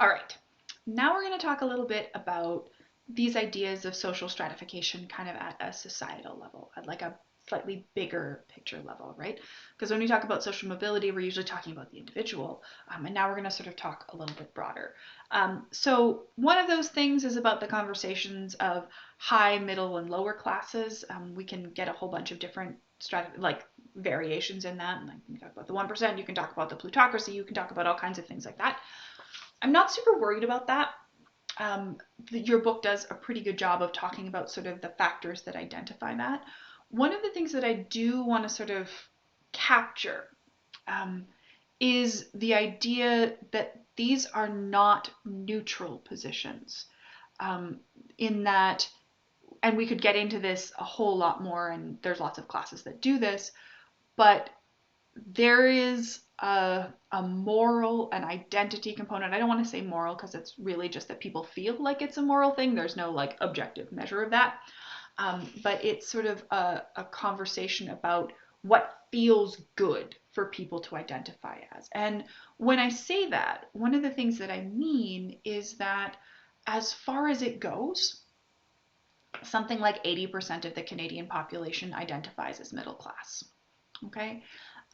All right, now we're going to talk a little bit about these ideas of social stratification kind of at a societal level, at like a slightly bigger picture level, right? Because when we talk about social mobility, we're usually talking about the individual, and now we're going to sort of talk a little bit broader. So one of those things is about the conversations of high, middle, and lower classes. We can get a whole bunch of different like variations in that. And like you can talk about the 1%, you can talk about the plutocracy, you can talk about all kinds of things like that. I'm not super worried about that. Your book does a pretty good job of talking about sort of the factors that identify that. One of the things that I do want to sort of capture um, is the idea that these are not neutral positions. In that, and we could get into this a whole lot more, and there's lots of classes that do this, but there is a moral and identity component. I don't want to say moral because it's really just that people feel like it's a moral thing. There's no like objective measure of that. But it's sort of a conversation about what feels good for people to identify as. And when I say that, one of the things that I mean is that as far as it goes, something like 80% of the Canadian population identifies as middle class. Okay.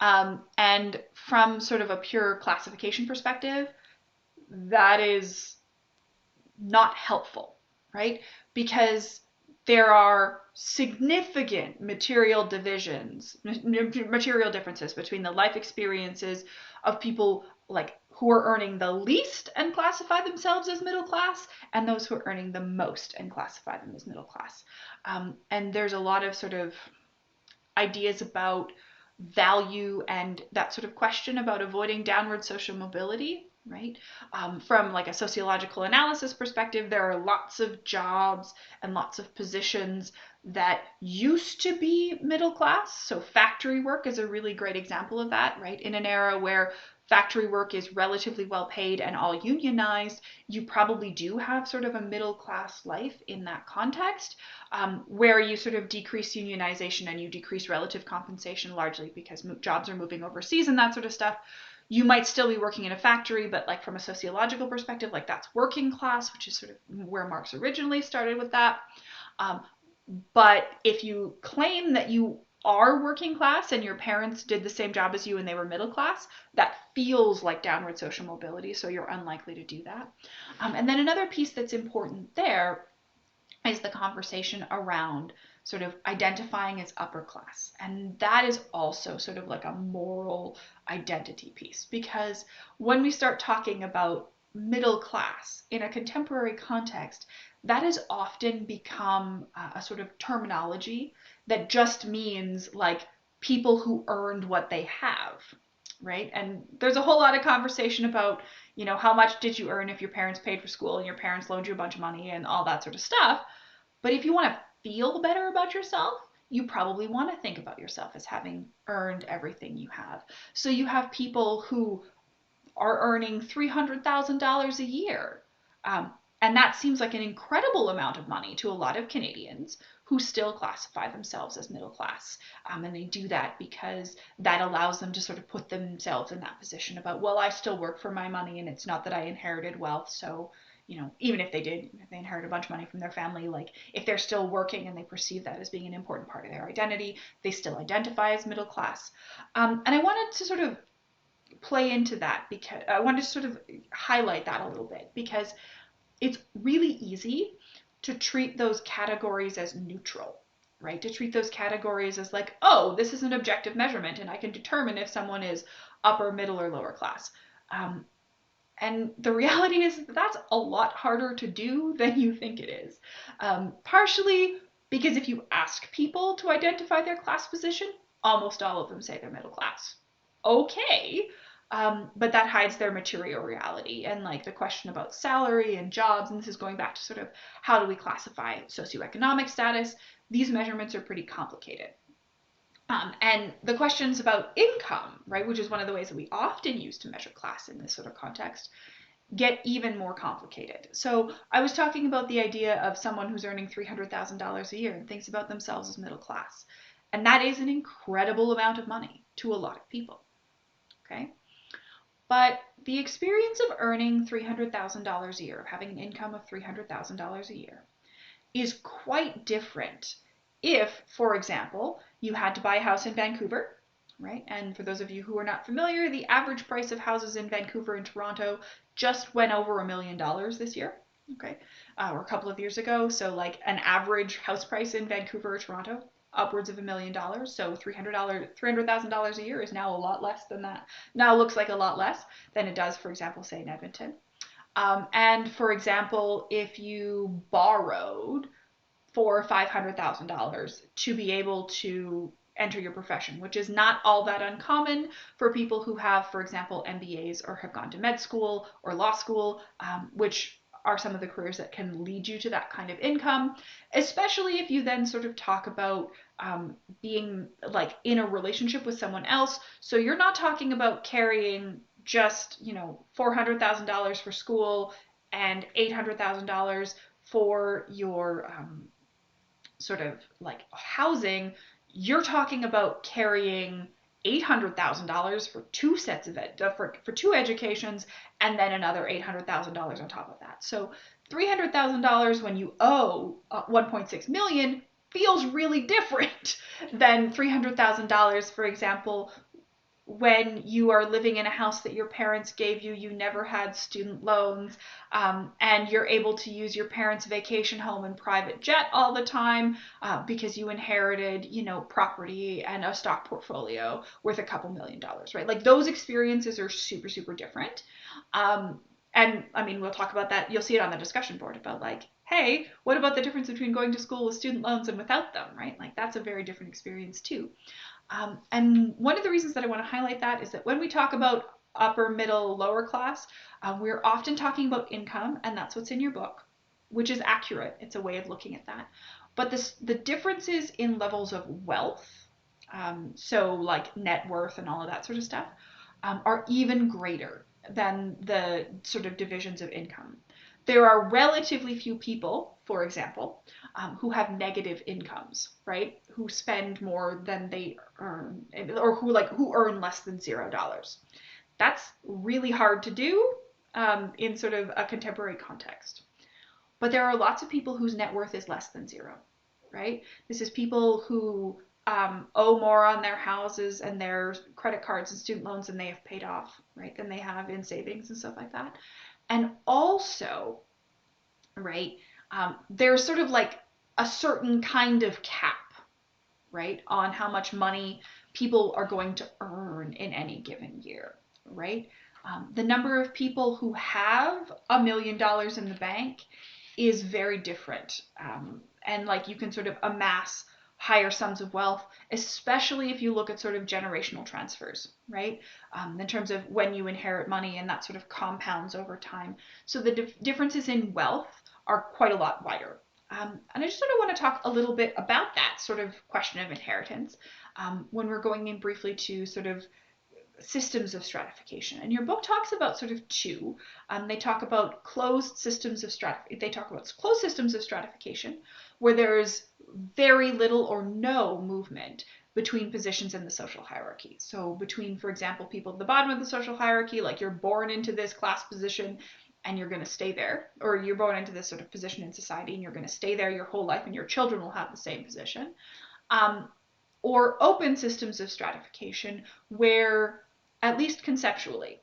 And from sort of a pure classification perspective, that is not helpful, right? Because there are significant material differences between the life experiences of people like who are earning the least and classify themselves as middle class and those who are earning the most and classify them as middle class. And there's a lot of sort of ideas about value and that sort of question about avoiding downward social mobility, right? From like a sociological analysis perspective, there are lots of jobs and lots of positions that used to be middle class. So factory work is a really great example of that, right? In an era where factory work is relatively well paid and all unionized, you probably do have sort of a middle class life in that context, where you sort of decrease unionization and you decrease relative compensation largely because jobs are moving overseas and that sort of stuff. You might still be working in a factory, but like from a sociological perspective, like that's working class, which is sort of where Marx originally started with that. Um, but if you claim that you are working class and your parents did the same job as you and they were middle class, that feels like downward social mobility, so you're unlikely to do that. And then another piece that's important there is the conversation around sort of identifying as upper class. And that is also sort of like a moral identity piece, because when we start talking about middle class in a contemporary context, that has often become a sort of terminology that just means like people who earned what they have, right? And there's a whole lot of conversation about, you know, how much did you earn if your parents paid for school and your parents loaned you a bunch of money and all that sort of stuff. But if you want to feel better about yourself, you probably want to think about yourself as having earned everything you have. So you have people who are earning $300,000 a year. Um, and that seems like an incredible amount of money to a lot of Canadians who still classify themselves as middle class. And they do that because that allows them to sort of put themselves in that position about, well, I still work for my money and it's not that I inherited wealth. So, you know, even if they did, if they inherit a bunch of money from their family, like if they're still working and they perceive that as being an important part of their identity, they still identify as middle class. And I wanted to sort of play into that because I wanted to sort of highlight that a little bit because it's really easy to treat those categories as neutral, right? To treat those categories as like, oh, this is an objective measurement and I can determine if someone is upper, middle, or lower class. And the reality is that's a lot harder to do than you think it is. Partially because if you ask people to identify their class position, almost all of them say they're middle class. Okay, but that hides their material reality and like the question about salary and jobs. And this is going back to sort of how do we classify socioeconomic status. These measurements are pretty complicated. And the questions about income, right, which is one of the ways that we often use to measure class in this sort of context, get even more complicated. So I was talking about the idea of someone who's earning $300,000 a year and thinks about themselves as middle class. And that is an incredible amount of money to a lot of people. Okay? But the experience of earning $300,000 a year, of having an income of $300,000 a year, is quite different if, for example, you had to buy a house in Vancouver, right? And for those of you who are not familiar, the average price of houses in Vancouver and Toronto just went over $1 million this year, okay, or a couple of years ago. So like an average house price in Vancouver or Toronto, upwards of $1 million. So $300,000 a year is now a lot less than that. Now looks like a lot less than it does, for example, say in Edmonton. And for example, if you borrowed $400,000 or $500,000 to be able to enter your profession, which is not all that uncommon for people who have, for example, MBAs or have gone to med school or law school, which are some of the careers that can lead you to that kind of income, especially if you then sort of talk about being like in a relationship with someone else. So you're not talking about carrying just, $400,000 for school and $800,000 for your sort of like housing. You're talking about carrying $800,000 for two sets of for two educations, and then another $800,000 on top of that. So $300,000 when you owe $1.6 million feels really different than $300,000, for example, when you are living in a house that your parents gave you, you never had student loans, and you're able to use your parents' vacation home and private jet all the time because you inherited, property and a stock portfolio worth a couple $1,000,000, right? Like those experiences are super, super different. And I mean, we'll talk about that. You'll see it on the discussion board about like, hey, what about the difference between going to school with student loans and without them, right? Like that's a very different experience too. And one of the reasons that I want to highlight that is that when we talk about upper, middle, lower class, we're often talking about income, and that's what's in your book, which is accurate. It's a way of looking at that. But the differences in levels of wealth, so like net worth and all of that sort of stuff, are even greater than the sort of divisions of income. There are relatively few people, for example, who have negative incomes, right? Who spend more than they earn, or who earn less than $0. That's really hard to do in sort of a contemporary context. But there are lots of people whose net worth is less than zero, right? This is people who owe more on their houses and their credit cards and student loans than they have paid off, right? Than they have in savings and stuff like that. And also, right, there's sort of like a certain kind of cap, right, on how much money people are going to earn in any given year, right? The number of people who have $1 million in the bank is very different. And like you can sort of amass higher sums of wealth, especially if you look at sort of generational transfers, right? In terms of when you inherit money and that sort of compounds over time. So the differences in wealth are quite a lot wider. And I just sort of want to talk a little bit about that sort of question of inheritance when we're going in briefly to sort of systems of stratification. And your book talks about sort of two. They talk about closed systems of stratification, where there's very little or no movement between positions in the social hierarchy. So between, for example, people at the bottom of the social hierarchy, like you're born into this class position and you're going to stay there, or you're born into this sort of position in society and you're going to stay there your whole life and your children will have the same position. Or open systems of stratification where, at least conceptually,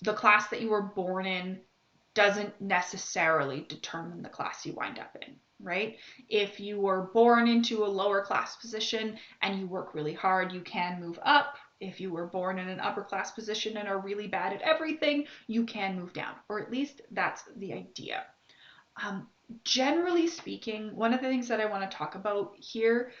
the class that you were born in doesn't necessarily determine the class you wind up in, right? If you were born into a lower class position and you work really hard, you can move up. If you were born in an upper class position and are really bad at everything, you can move down, or at least that's the idea. Generally speaking, one of the things that I want to talk about here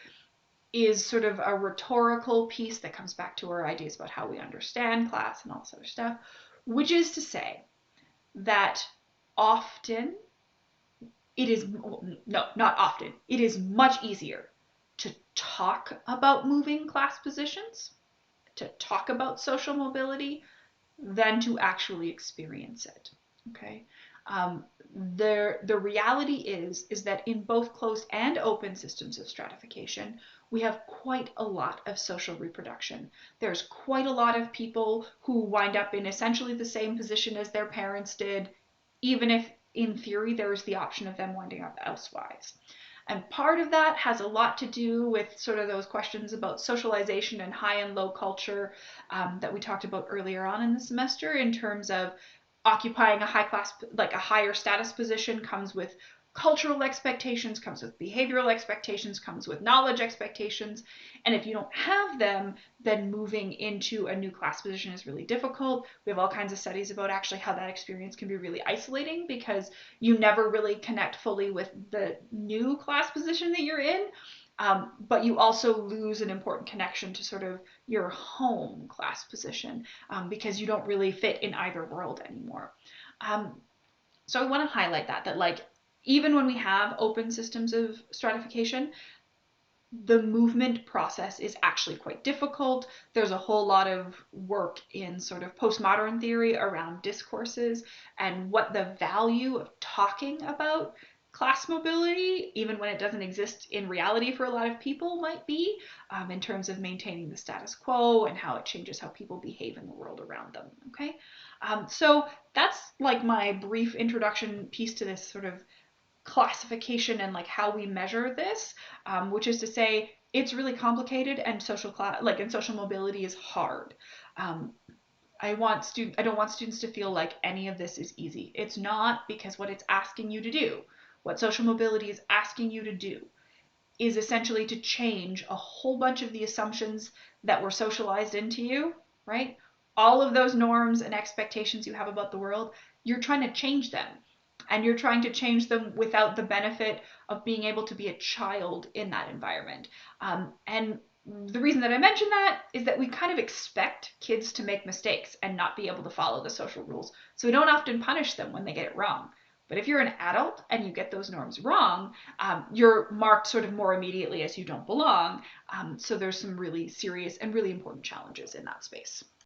is sort of a rhetorical piece that comes back to our ideas about how we understand class and all this other stuff, which is to say that often it is, no, not often, it is much easier to talk about moving class positions, to talk about social mobility, than to actually experience it, okay? The reality is that in both closed and open systems of stratification, we have quite a lot of social reproduction. There's quite a lot of people who wind up in essentially the same position as their parents did, even if in theory there is the option of them winding up elsewise. And part of that has a lot to do with sort of those questions about socialization and high and low culture that we talked about earlier on in the semester, in terms of occupying a high class, like a higher status position, comes with cultural expectations, comes with behavioral expectations, comes with knowledge expectations. And if you don't have them, then moving into a new class position is really difficult. We have all kinds of studies about actually how that experience can be really isolating, because you never really connect fully with the new class position that you're in. But you also lose an important connection to sort of your home class position, because you don't really fit in either world anymore. Um, so I want to highlight that like even when we have open systems of stratification, the movement process is actually quite difficult. There's a whole lot of work in sort of postmodern theory around discourses and what the value of talking about class mobility, even when it doesn't exist in reality for a lot of people, might be, in terms of maintaining the status quo and how it changes how people behave in the world around them. Okay, so that's like my brief introduction piece to this sort of classification and like how we measure this, which is to say it's really complicated, and social class, like, and social mobility is hard. Um, I don't want students to feel like any of this is easy. It's not, because what it's asking you to do, what social mobility is asking you to do, is essentially to change a whole bunch of the assumptions that were socialized into you, right? All of those norms and expectations you have about the world, you're trying to change them. And you're trying to change them without the benefit of being able to be a child in that environment. And the reason that I mention that is that we kind of expect kids to make mistakes and not be able to follow the social rules. So we don't often punish them when they get it wrong. But if you're an adult and you get those norms wrong, you're marked sort of more immediately as you don't belong. So there's some really serious and really important challenges in that space.